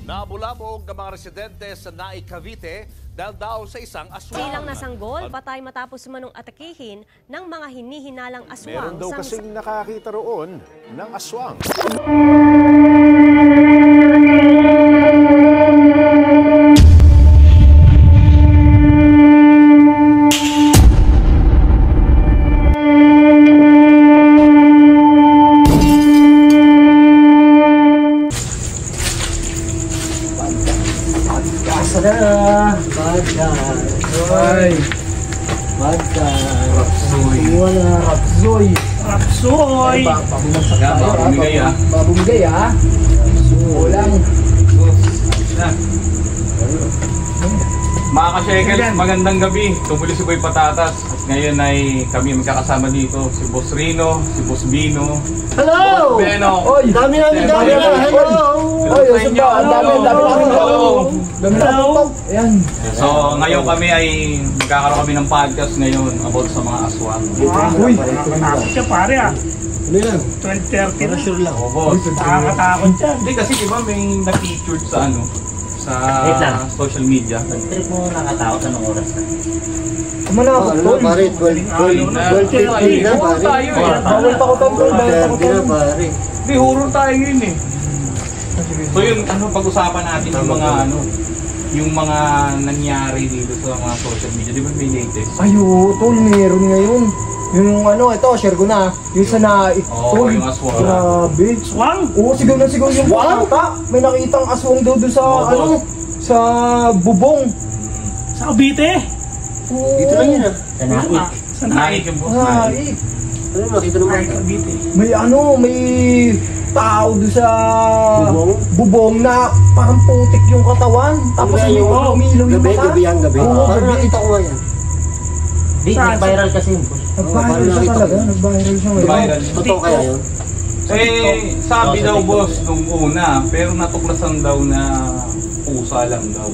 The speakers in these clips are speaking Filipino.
Nabulabog ang mga residente sa Naik, Cavite dahil daw sa isang aswang. Ilang nasanggol, patay matapos manong atakihin ng mga hinihinalang aswang. Meron daw kasing nakakita roon ng aswang. Rapsoy. Babumigay ah. Ulang. Mga ka-shekels, magandang gabi. Tumuli si Boy Patatas. At ngayon ay kami magkakasama dito. Si Boss Rino, si Boss Bino. Hello! Boss Beno. Oy, dami na. Hello! Oy, usap ba? Dami. Hello! Ayan. So, ngayon kami ay magkakaroon kami ng podcast ngayon about sa mga aswang. Uy, nakakatakot siya pare ah. Ano yan? 12:30 na. Sure lang. O, boss. Nakakatakot siya. Hindi kasi diba may na-featured sa sa social media. Trip mo nakatakot anong oras na? Manakot tol. Pare, 12:50 na Horror tayo eh. Bawal pa ko tol. Pare. Hindi, horror tayo yun eh. So yun, pag-usapan natin yung mga nangyari dito sa mga social media. Di ba may latest? Ayo, tol, meron ngayon. Yung ito, share ko na. Yung sa Naik, tol. Yung aswang. Grabe. Aswang? Oo, sigaw na sigaw yung bata. May nakitang aswang daw doon sa, sa bubong. Sa Cavite? Oo. Dito lang yun ah. Sa Naik. Sa Naik yung boss. Naik. Naik. Ano nakita naman? Cavite. May tao doon sa bubong na parang putik yung katawan. Tapos yung umilaw yung mata. Gabi. Oo, Parang gabi. nakita ko nga yan. Di, nag-viral kasi yun. Nag-viral siya talaga. Nag-viral siya ngayon. Viral. Totoo kaya yun? Sabi daw boss nung una, pero natuklasan daw na pusa lang daw.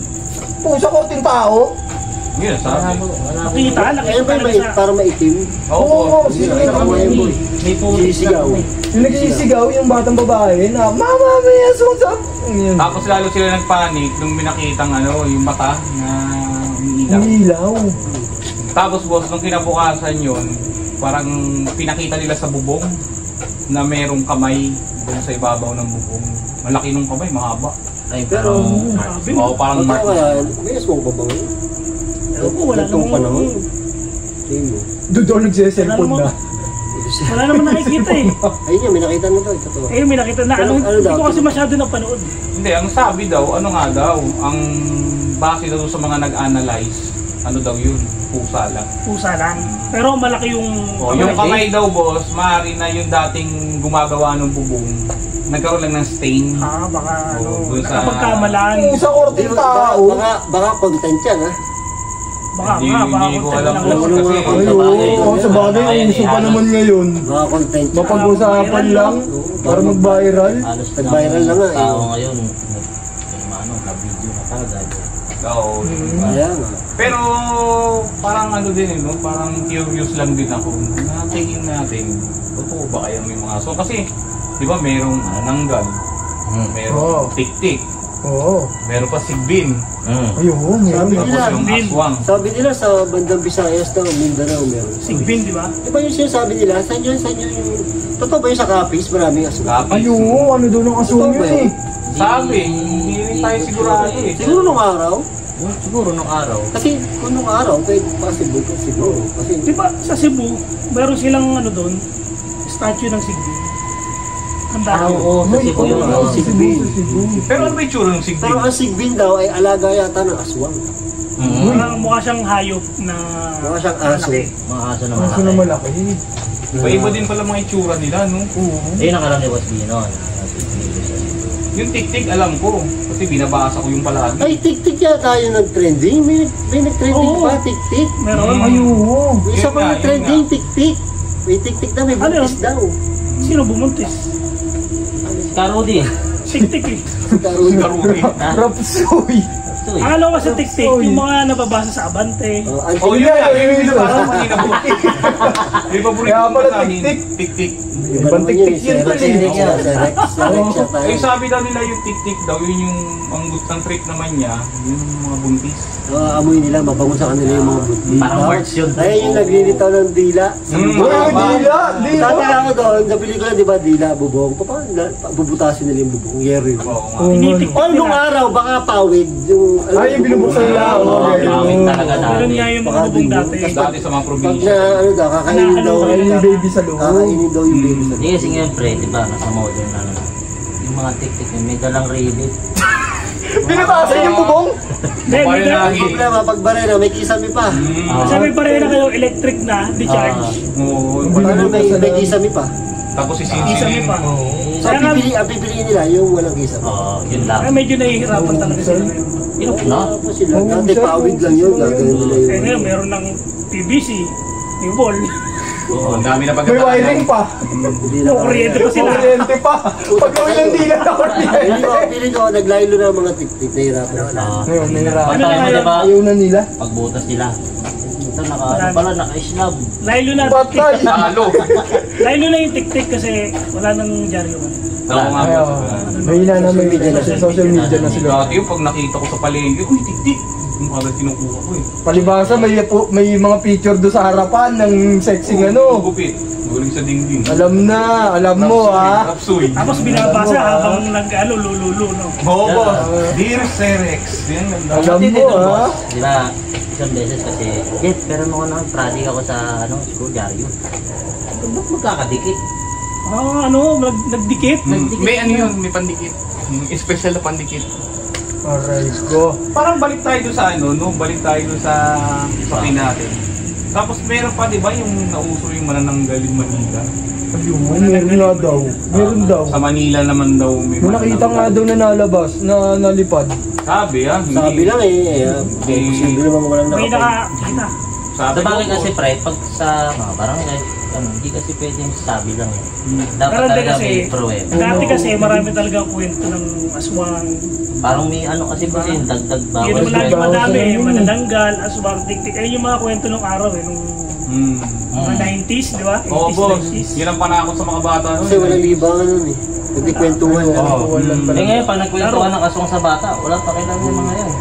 Pusa ko ting tao. Yun sabi. Nakita Ayun ba talaga sa... parang maitim? Oo, Nakita ko nga yan boy. May sisigaw. Yung nagsisigaw yung batang babae na, Mama, may aswang sa... Yun. Tapos lalo sila nagpanic nung minakitang yung mata na umiilaw. Umilaw. Tapos boss, nung kinabukasan yun, parang pinakita nila sa bubong na merong kamay doon sa ibabaw ng bubong. Malaki nung kamay, mahaba. Ay, pero... Parang mark. Totoo kaya yan? May aswang ba ba ngayon? Ewan ko, wala Itong namang... panahon. Tingin mo. Doon daw nagsiselfon na. Wala naman nakikita eh. Ayun yan, may nakita mo daw. Totoo. Ayun, may nakita na. Hindi ko kasi masyado napanood. Hindi, ang sabi daw, ang base daw sa mga nag-analyze, daw yun, pusa lang. Pusa lang. Pero malaki yung... Yung kamay daw boss, maaari na yung dating gumagawa ng bubong, nagkaroon lang ng stain. Baka dun sa... nakapagkamalan. Pusa korting tao. Baka content yan ha? Baka Hindi ko alam kasi. Ayun, sa bagay, ang uso pa naman ngayon. Baka content yan. Mapag-usapan lang para mag-viral. Halos nag-viral na nga eh. Tao ngayon, na-video na kagad. Oo. Ayan. Pero parang din parang curious lang din ako. Tingin natin, totoo ba kaya may mga aso? Kasi, di ba merong nanggal, merong tik-tik, meron pa sigbin, Ayun, meron. tapos yung aswang. Sabi nila sa bandang Visayas daw, Mindanao meron. Sigbin, di ba? Di ba yung sinasabi nila? Saan yun yung... Totoo ba yung sa Capiz? Maraming aswang. Ayun, ano doon ang aswang yun eh. Sabi, hindi rin tayo sigurado eh. Siguro nung araw? Siguro nung araw. Kasi kung nung araw, pwede pa siguro. Kasi... Di ba sa Cebu, meron silang doon, statue ng Sigbin. Ang dami. Oo, sa Cebu yung Sigbin. Pero ano ba yung tsura ng sigbin? Pero ang Sigbin daw ay alaga yata ng aswang. Parang mukha siyang hayop na... Mukha siyang aso. malaki. Mga aso na Aso na malaki. Iba din pala mga itsura nila, no? Ayun ang alam ni Boss Bino. Yung tik-tik alam ko, kasi binabasa ko yung palagi. Ay, tik-tik yata yung nag-trending. May nag-trending pa, tik-tik. Meron. Ayun. May isa pa Yun nga, nag-trending, tik-tik. May tik-tik na, may buntis daw. Sino bumuntis? Karudi. Tik-tik eh. Karudi. Garuri. Rapsoy. to eh. Akala ko sa tik-tik, yung mga nababasa sa Abante. Oh, yun nga, yun yung parang kanina po. Yung paborito ko sa akin, tik-tik. Ibang tik-tik yun to Eh, sabi daw nila yung tik-tik daw, yun yung ang trick naman niya, yung mga buntis. amoy nila, mabango sa kanila yung mga buti. Parang words yun. Ay, yung naglilitaw ng dila. Dila! Tata ako doon, sa pelikula, di ba, dila, bubong. Bubutasin nila yung bubong, yero yun. O, nung araw, baka pawid. Ay, yung binubuksan nila. Pawid talaga namin. Meron nga yung mga bubong dati. Dati sa mga Pag probinsya. na, ano daw, kakainin daw yung baby sa loob. Kakainin daw yung baby sa loob. Hindi kasi ngayon pre, di ba, nasa modern na naman. Yung mga tik-tik yun, may dalang ribbit. Binutasan yung bubong? Paano na Problema, pag barena, may kisame pa. Sabi pa rin na kayo electric na, di-charge. Paano may kisame pa? Tapos Isami pa. So, ang pipiliin nila, yung walang kisame. Oo, yun lang. Ay, medyo nahihirapan talaga sila ngayon. Yun na. Ano sila? Dati pawid lang yun, gagawin nila Kaya yun. ngayon, meron ng PVC, may wall. Oo, ang dami na May wiring pa. Hindi na Kuryente pa sila. Kuryente pa. Pag gawin ng dila na kuryente. Pili ko, naglaylo na ang mga tik-tik, nahirapan sila. Ngayon, nahirapan. Ano tayo mo diba? Ayaw na nila. Pagbutas nila. Ito naka-islab. Laylo na. Patay. Talo. Laylo na yung tik-tik kasi wala nang dyaryo. Oo nga Ayaw. Mahina na may social media na sila. Dati yung pag nakita ko sa palengke, uy, tik-tik. Yung agad kinukuha ko eh. Palibasa may mga picture do sa harapan ng sexing ano. Gupit. Guling sa dingding. Alam mo ha. Rapsoy. Tapos binabasa habang lululo, no? Oo, boss. Dear Sir Rex. Yan, ganda. Alam mo ha. Di ba, isang beses kasi, Jet, pero nung ano, project ako sa school, Jaryo. Ba't magkakadikit? Nagdikit. May ano yun, may pandikit. Special na pandikit. Aray ko. Parang balik tayo doon sa ano, no? Balik tayo doon sa sakin natin. Tapos meron pa, di ba, yung nauso yung manananggal yung Manila? Ayun, meron nga daw. Meron daw. Sa Manila naman daw may May nakita nga daw na nalabas, na nalipad. Sabi hindi. Sabi lang posible naman mo lang May nakapag. nakakita. Sabi Sa bagay ko, kasi pre, pag sa mga barangay, hindi kasi pwedeng sabi lang eh. Dapat Pero talaga kasi, may pruweba. dati kasi marami talaga kwento ng aswang. Parang may ano kasi po yun, dagdag Yun bawal. naman lagi madami, manananggal, aswang, tik-tik. Ayun yung mga kwento ng araw nung mga 90s, di ba? Oo, 80s, boss. 90s. Yan ang panakot sa mga bata. Kasi walang libangan nun eh. Hindi kwentuhan. Eh ngayon, pag nagkwentuhan ng aswang sa bata, wala pa kailan yung mga yan.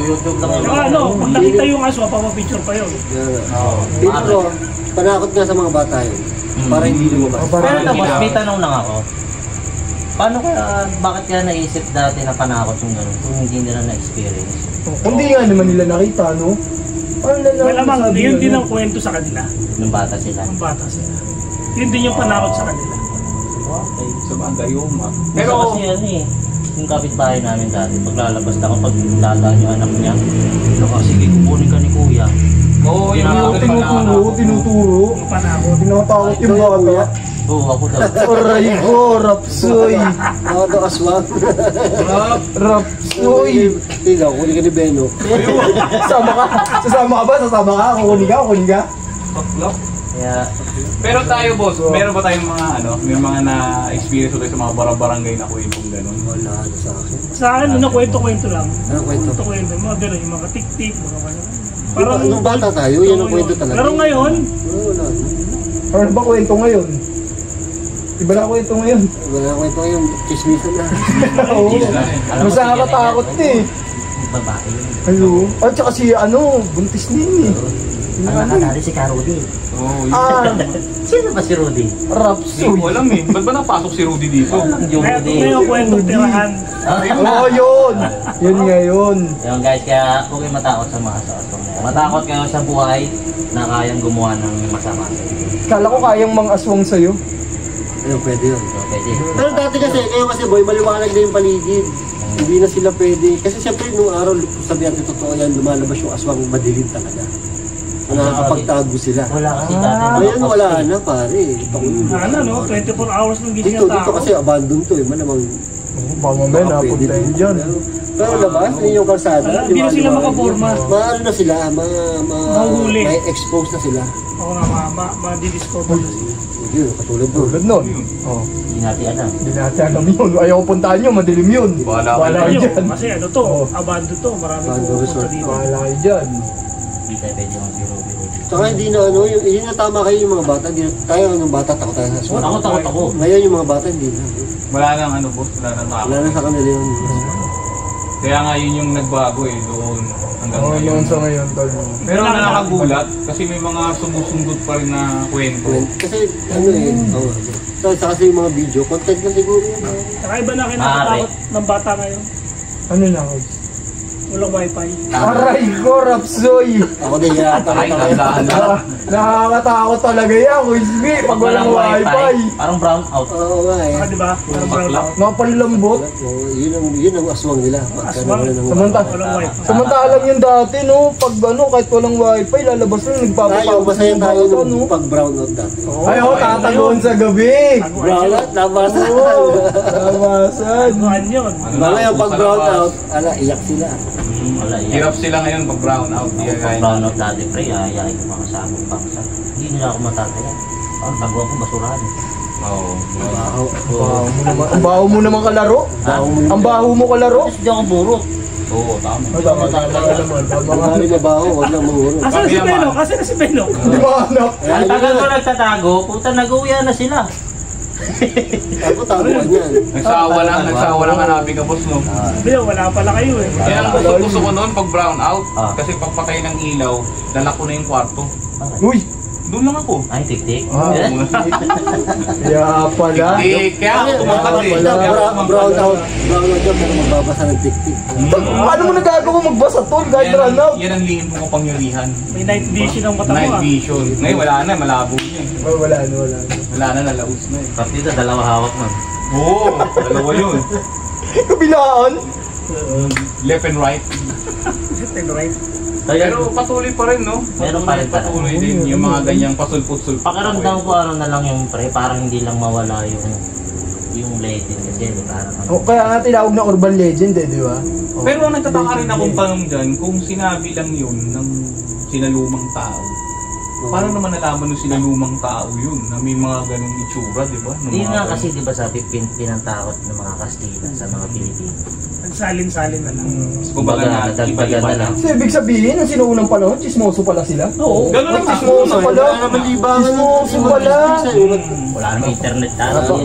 YouTube lang Saka ano, pag nakita yung aswang, papapicture pa yun. Pero, panakot nga sa mga bata yun. Para hindi lumabas. Pero tapos may tanong lang ako. Paano kaya, bakit kaya naisip dati na panakot yung gano'n kung hindi nila na-experience? Hindi nga naman nila nakita, no? Paano na Malamang, nasabi yun din ano? ang kwento sa kanila. Nung bata sila. Ang bata sila. Yun din yung panakot sa kanila. Okay. Sa Bandayoma. Pero Pero, kasi ano eh, yung kapitbahay namin dati, paglalabas na kapag dadaan yung anak niya, sige, kukunin ka ni kuya. oo, yun ang Tinuturo. Yung panakot. Tinatakot yung bata. Oo, ako daw. Aray ko, rapsoy. Ako daw aswang. Rapsoy. Ikaw, kunin ka ni Beno. Sasama ka ba? Sasama ka? Kukunin ka? baklap. Kaya, Pero tayo, boss, meron ba tayong mga ano, may mga na-experience tayo sa mga barangay na kwentong gano'n? Wala sa akin. Sa akin, kwento-kwento lang. Ano kwento? Kwento-kwento. Mga gano'n, yung mga tik-tik, mga kanya. Nung bata tayo, yan ang kwento talaga. Pero ngayon, Wala. Ano ba kwento ngayon? Iba na kwento ngayon. Wala kwento yung chismisan na. Oo. alam mo, Mas nakakatakot eh. babae yun. Hello? At saka si buntis niya eh. Ang nakadali si Karudi. Oo, Sino ba si Rudy? hindi Rapsoy. ko alam eh. Ba't ba napasok si Rudy dito? Yung kaya Rudy. ngayon kwentong tirahan. Oo, yun. Yun nga yun. Yung guys, kaya huwag kayo matakot sa mga aswang. Matakot kayo sa buhay na kayang gumawa ng masama sa inyo. Kala ko kayang mang-aswang sa'yo. Ayun, pwede yun. So, pwede. Pero dati kasi boy, maliwanag na yung paligid. Hindi na sila pwede. Kasi siyempre nung araw, sabihan ko totoo yan, lumalabas yung aswang madilim talaga. Nakakapagtago sila. Wala kasi dati. Ngayon wala na pare. Ano, no? 24 hours ng gising Dito, ang dito tao. kasi abandon to eh. Malamang Baka mamaya napunta yun dyan. pero labas, hindi yung kalsada. Hindi na sila makaporma. Maano na sila, Mahuli. may expose na sila. Oo nga, ma-discover na sila. Yun, katulad doon. Tulad nun. Oh. Hindi natin alam. Hindi natin alam yun. Ayaw ko puntahan yun. Madilim yun. Bahala Bahala kayo Ayun, dyan. kasi ano to, abando to, marami Abando pupunta resort. dito. Bahala kayo dyan. Hindi tayo pwede mag-biro-biro. Tsaka hindi na ano, yun na tama kayo yung mga bata. Hindi na, tayo ng bata, takot tayo sa aswang. Takot ako. Ngayon yung mga bata, hindi na. Wala nang ano boss, wala nang takot. Wala na sa kanila yun. Kaya nga yun yung nagbago eh, doon hanggang Oo, ngayon. yun sa ngayon, tol. Pero nakakagulat kasi may mga sumusundot pa rin na kwento. Kasi ano eh, so, kasi yung mga video, content na siguro yun. Saka iba na kinakatakot ng bata ngayon. Ano na ako? Walang wifi. Aray ko, Rapsoy! Ako din, yata Ay, na tandaan na. Nakakatakot talaga yan, Wisby, pag walang wifi. Parang brown out. Oo nga eh. Saka diba? Parang brown out. Napalambot. Oo, yun ang aswang nila. Pagka Aswang? nawala ng Walang wifi. Samantalang yung dati, no, pag ano, kahit walang wifi, lalabas na, tayo, nagpapatapos masaya ng tayo bata, no? nung pag brown out dati. Ay, oh, tatagoon sa gabi. Brown out, nabasa. Oo, nabasan. Ano yun? Mamaya pag brown out, ala, iyak sila. Wala yan. Hirap sila ngayon pag brown out. Pag brown out dati, pre, ayayin ko mga sabong bangsa. Hindi nila ako matataya. Parang tago ako basurahan. Oo. Ang baho mo naman kalaro. Ang baho mo kalaro. Tapos di ako burot. Oo, tama. Tama naman. Ang mga mabaho, huwag lang manguro. Asa na si Benok? Asa na si Benok? Hindi mahanap. Ang tagal ko nagtatago, puta nag-uwian na sila. Ako taguan yan. Nagsawa lang hanapin ka boss no. Sabi yun, wala pala kayo eh. Kaya ang gusto ko noon pag brown out, kasi pagpatay ng ilaw, dala ko na yung kwarto. Uy! Doon lang ako. Ay, tik-tik. Ah. Kaya pala. Kaya ako tumakat eh. Brown out yan, pero magbabasa ng tik-tik. Paano mo nagagawa magbasa tol kahit run out? Yan ang lihim kong kapangyarihan. May night vision ang mata mo Night ah. vision. Ngayon wala na, malabo niya eh. Oh, wala na. Wala na, nalaos na eh. Tapos dito, dalawa hawak man. Oo, dalawa yun. Kabilaan. Left and right. Right. Pero patuloy pa rin, no? Meron pa rin talaga. Patuloy din yung mga ganyang pasulput-sulput. Pakiramdam ko ano na lang yung pre, parang hindi lang mawala yung legend kasi parang ano. O, kaya nga tinawag na urban legend eh, di ba? Oh. Pero nagtataka rin akong tanong dyan, kung sinabi lang yun ng sinalumang tao, paano naman nalaman ng sinalumang tao yun na may mga ganong itsura, di ba? Hindi nga kasi di ba sabi pinantakot ng mga Kastila sa mga Pilipino. Nagsalin-salin na lang. Kumbaga na, dagdagan na lang. So, ibig sabihin, ang sinuunang panahon, chismoso pala sila? Oo. Ganun ang Chismoso pala. Chismoso pala. Wala namang internet tayo.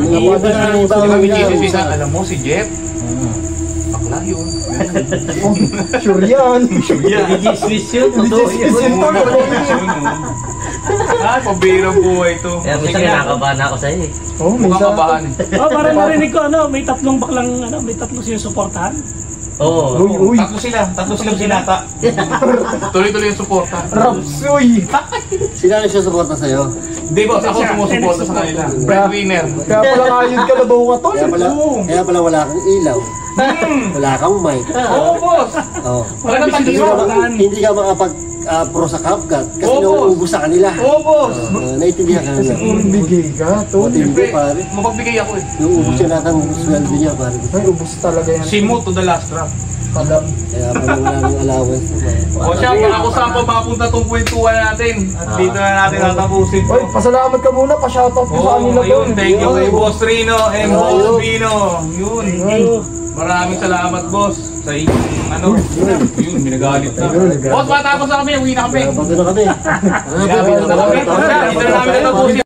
Alam mo si Jeff, bakla yun. Oh, sure yan. Dismiss yun. Totoo yun. Dismiss yun, tol. Ay, pabirang buhay to. Kaya minsan kinakabahan ako sa'yo eh. Oh, Mukhang minsan. kabahan. Oh, parang narinig ko ano, may tatlong baklang ano, may tatlong sinusuportahan. Oo. Uy. Tatlo silang sinata. Tuloy-tuloy yung suporta. Rapsoy. Sila na siya suporta sa'yo. Hindi boss, ako sumusuporta sa kanila. Breadwinner. Kaya pala kayod ka na daw ka tol. Kaya pala wala kang ilaw. Wala kang mic. Oo boss. Oh. Talagang tagiro. Hindi ka makapag-pro sa CapCut kasi Oo, boss. nauubos sa kanila. Oo boss. Naintindihan ka Kasi nila. puro bigay ka, tol. Hindi pare. Mapagbigay ako eh. Nauubos siya lahat ng sweldo niya pare. Ay, ubos talaga yan. Simo to the last drop. Alam. Kaya pala wala ng allowance. O siya, kung ako saan pa mapunta tong kwentuhan natin. At dito na natin tatapusin to. Oy, pasalamat ka muna. Pa-shoutout ko sa Oo, kanila ayun, tol. thank you kay Boss Rino and Boss Bino. Yun. Ayun. Maraming salamat boss sa inyong ano. Yun, minagalit na. Ayun, nagalit. Boss, matapos na kami, uwi na kami. Bago na kami. Dito na namin natapusin.